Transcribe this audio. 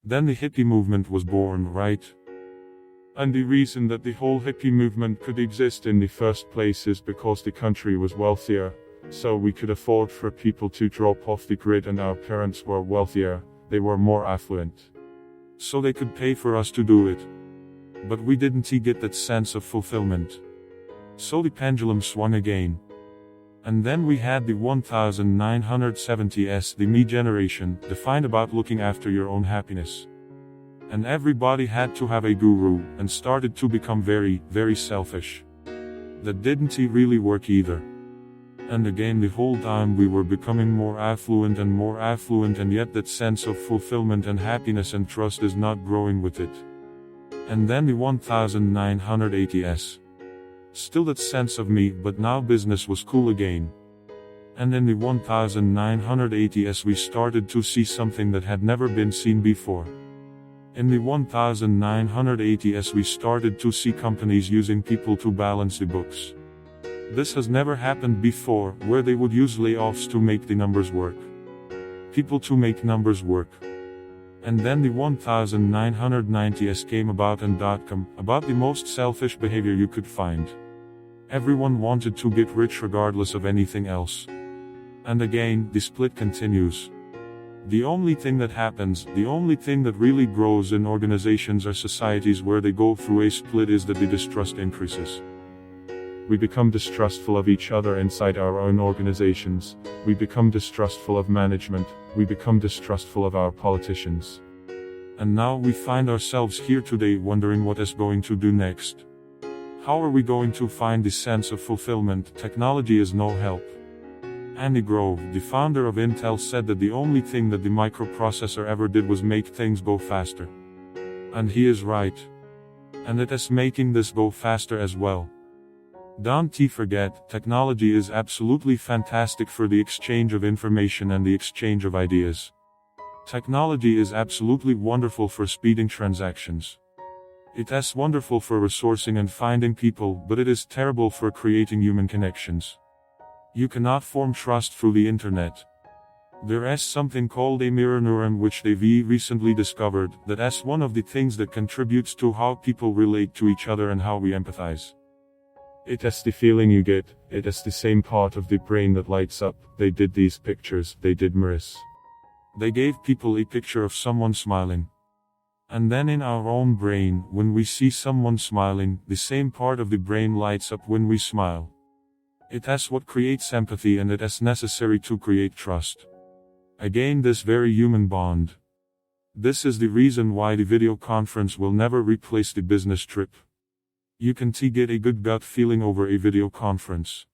Then the hippie movement was born, right? And the reason that the whole hippie movement could exist in the first place is because the country was wealthier, so we could afford for people to drop off the grid, and our parents were wealthier, they were more affluent. So they could pay for us to do it. But we didn't get that sense of fulfillment. So the pendulum swung again. And then we had the 1970s, the me generation, defined about looking after your own happiness. And everybody had to have a guru, and started to become very, very selfish. That didn't really work either. And again, the whole time we were becoming more affluent, and yet that sense of fulfillment and happiness and trust is not growing with it. And then the 1980s. Still that sense of me, but now business was cool again. And in the 1980s we started to see something that had never been seen before. In the 1980s we started to see companies using people to balance the books. This has never happened before, where they would use layoffs to make the numbers work. People to make numbers work. And then the 1990s came about, and .com, about the most selfish behavior you could find. Everyone wanted to get rich regardless of anything else. And again, the split continues. The only thing that happens, the only thing that really grows in organizations or societies where they go through a split, is that the distrust increases. We become distrustful of each other inside our own organizations, we become distrustful of management, we become distrustful of our politicians. And now we find ourselves here today wondering what is going to do next. How are we going to find the sense of fulfillment? Technology is no help. Andy Grove, the founder of Intel, said that the only thing that the microprocessor ever did was make things go faster. And he is right. And it is making this go faster as well. Don't forget, technology is absolutely fantastic for the exchange of information and the exchange of ideas. Technology is absolutely wonderful for speeding transactions. It is wonderful for resourcing and finding people, but it is terrible for creating human connections. You cannot form trust through the internet. There is something called a mirror neuron, which they've recently discovered, that is one of the things that contributes to how people relate to each other and how we empathize. It is the feeling you get, it is the same part of the brain that lights up. They did these pictures, they did mirrors. They gave people a picture of someone smiling. And then in our own brain, when we see someone smiling, the same part of the brain lights up when we smile. It is what creates empathy, and it is necessary to create trust. Again, this very human bond. This is the reason why the video conference will never replace the business trip. You can get a good gut feeling over a video conference.